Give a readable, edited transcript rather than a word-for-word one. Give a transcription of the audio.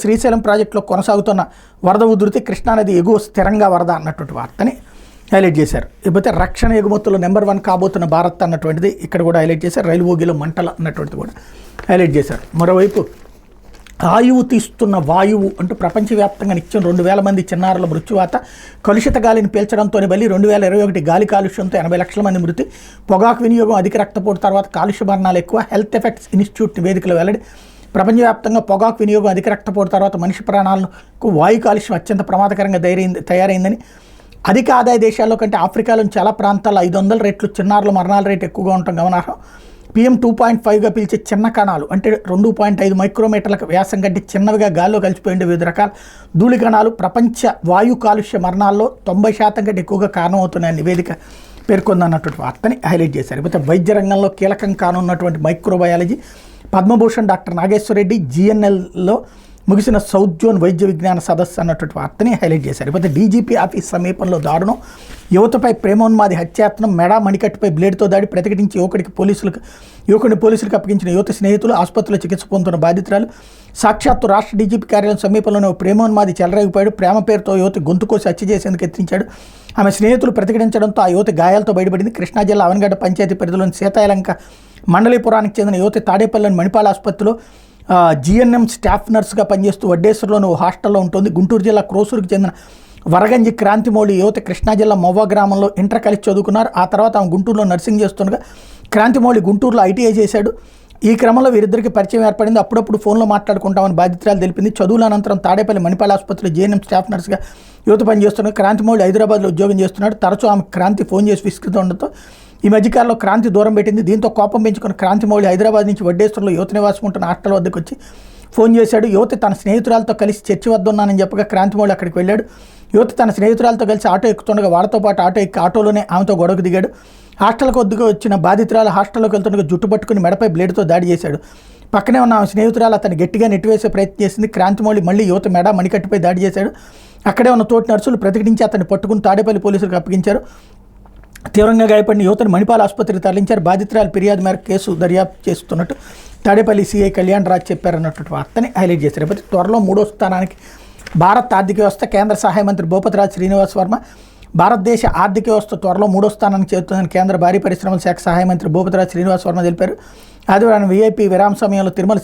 శ్రీశైలం ప్రాజెక్టులో కొనసాగుతున్న వరద ఉధృతి కృష్ణానది ఎగువ స్థిరంగా వరద అన్నటువంటి వార్తని హైలైట్ చేశారు. ఇకపోతే రక్షణ ఎగుమతుల్లో నెంబర్ 1 కాబోతున్న భారత్ అన్నటువంటిది ఇక్కడ కూడా హైలైట్ చేశారు. రైలు బోగీలో మంటలు అన్నటువంటిది కూడా హైలైట్ చేశారు. మరోవైపు ఆయువు తీస్తున్న వాయువు అంటూ ప్రపంచవ్యాప్తంగా నిత్యం 2,000 మంది చిన్నారుల మృత్యువాత, కలుషిత గాలిని పీల్చడంతోనే బలి 2021 గాలి కాలుష్యంతో 80 లక్షల మంది మృతి, పొగాకు వినియోగం అధిక రక్తపోటు తర్వాత కాలుష్య మరణాలు ఎక్కువ, హెల్త్ ఎఫెక్ట్స్ ఇన్స్టిట్యూట్ నివేదికలు వెల్లడి. ప్రపంచవ్యాప్తంగా పొగాకు వినియోగం అధిక రక్తపోటు తర్వాత మనిషి ప్రాణాలకు వాయు కాలుష్యం అత్యంత ప్రమాదకరంగా తయారైందని, అధిక ఆదాయ దేశాల్లో కంటే ఆఫ్రికాలోని చాలా ప్రాంతాల్లో 500 రెట్లు చిన్నారుల మరణాల రేటు ఎక్కువగా ఉండటం గమనార్హం. PM 2.5గా పిలిచే చిన్న కణాలు అంటే 2.5 మైక్రోమీటర్ల వ్యాసం కంటే చిన్నవిగా గాల్లో కలిసిపోయిండే వివిధ రకాల ధూళి కణాలు ప్రపంచ వాయు కాలుష్య మరణాల్లో 90% కంటే ఎక్కువగా కారణమవుతున్నాయని నివేదిక పేర్కొందన్నటువంటి వార్తని హైలైట్ చేశారు. అయితే వైద్య రంగంలో కీలకం కానున్నటువంటి మైక్రోబయాలజీ పద్మభూషణ్ డాక్టర్ నాగేశ్వర రెడ్డి GNLలో ముగిసిన సౌత్ జోన్ వైద్య విజ్ఞాన సదస్సు అన్నటువంటి వార్తని హైలైట్ చేశారు. అయితే DGP ఆఫీస్ సమీపంలో దారుణం, యువతపై ప్రేమోన్మాది హత్యాయత్నం, మెడా మణికట్టుపై బ్లేడ్తో దాడి, ప్రతిఘటించి యువకుడిని పోలీసులకు అప్పగించిన యువత స్నేహితులు, ఆసుపత్రిలో చికిత్స పొందుతున్న బాధితురాలు, సాక్షాత్తు రాష్ట్ర DGP కార్యాలయం సమీపంలోనే ప్రేమోన్మాది చెలరేగిపోయాడు, ప్రేమ పేరుతో యువతి గొంతు కోసి హత్య చేసేందుకు యత్నించాడు. ఆమె స్నేహితులు ప్రతిఘటించడంతో ఆ యువతి గాయాలతో బయటపడింది. కృష్ణా జిల్లా అవనగడ్డ పంచాయతీ పరిధిలోని సీతాయలంక మండలీపురానికి చెందిన యువతి తాడేపల్లిలోని మణిపాల్ ఆసుపత్రిలో GNM స్టాఫ్ నర్సుగా పనిచేస్తూ వడ్డేశ్వరంలోని ఓ హాస్టల్లో ఉంటుంది. గుంటూరు జిల్లా క్రోసూరుకు చెందిన వరగంజి క్రాంతిమౌళి యువతి కృష్ణా జిల్లా మొవ్వ గ్రామంలో ఇంటర్ కలిసి చదువుకున్నారు. ఆ తర్వాత ఆమె గుంటూరులో నర్సింగ్ చేస్తుండగా క్రాంతిమౌళి గుంటూరులో ITI చేశాడు. ఈ క్రమంలో వీరిద్దరికి పరిచయం ఏర్పడింది. అప్పుడప్పుడు ఫోన్లో మాట్లాడుకుంటామని బాధితురాలు తెలిపింది. చదువుల అనంతరం తాడేపల్లి మణిపాల్ ఆసుపత్రిలో GNM స్టాఫ్ నర్సుగా యువత పనిచేస్తున్నారు. క్రాంతిమౌళి హైదరాబాద్లో ఉద్యోగం చేస్తున్నాడు. తరచూ ఆమె క్రాంతి ఫోన్ చేసి విసుగుతుండటంతో ఈ మధ్యకాలంలో క్రాంతి దూరం పెట్టింది. దీంతో కోపం పెంచుకున్న క్రాంతిమౌళి హైదరాబాద్ నుంచి వడ్డేశ్వరంలో యువత నివాసం ఉంటున్న హాస్టల్ వద్దకు వచ్చి ఫోన్ చేశాడు. యువతి తన స్నేహితురాలతో కలిసి చర్చి వద్ద ఉన్నానని చెప్పగా క్రాంతిమౌళి అక్కడికి వెళ్ళాడు. యువతి తన స్నేహితురాలతో కలిసి ఆటో ఎక్కుతుండగా వాళ్ళతో పాటు ఆటో ఎక్కి ఆటోలోనే ఆమెతో గొడవకు దిగాడు. హాస్టల్కి వద్దకు వచ్చిన బాధితురాలు హాస్టల్లోకి వెళ్తుండగా జుట్టు పట్టుకుని మెడపై బ్లేడ్తో దాడి చేశాడు. పక్కనే ఉన్న ఆమె స్నేహితురాలు అతను గట్టిగా నెట్టివేసే ప్రయత్నం చేసింది. క్రాంతిమౌళి మళ్ళీ యువత మెడ మణికట్టుపై దాడి చేశాడు. అక్కడే ఉన్న తోటి నర్సులు ప్రతిఘటించి అతన్ని పట్టుకుని తాడేపల్లి పోలీసులకు అప్పగించారు. తీవ్రంగా గాయపడిన యువతను మణిపాల్ ఆసుపత్రికి తరలించారు. బాధితురాలు ఫిర్యాదు మేరకు కేసు దర్యాప్తు చేస్తున్నట్టు తాడేపల్లి CI కళ్యాణ్ రాజ్ చెప్పారన్నటువంటి వార్తని హైలైట్ చేశారు. అయితే త్వరలో 3వ స్థానానికి భారత్ ఆర్థిక వ్యవస్థ, కేంద్ర సహాయ మంత్రి భూపతిరాజ్ శ్రీనివాస్ వర్మ, భారతదేశ ఆర్థిక వ్యవస్థ త్వరలో 3వ స్థానానికి చేరుతుందని కేంద్ర భారీ పరిశ్రమల శాఖ సహాయ మంత్రి భూపతిరాజ్ శ్రీనివాస్ వర్మ తెలిపారు. ఆదివారం VIP విరామ సమయంలో తిరుమల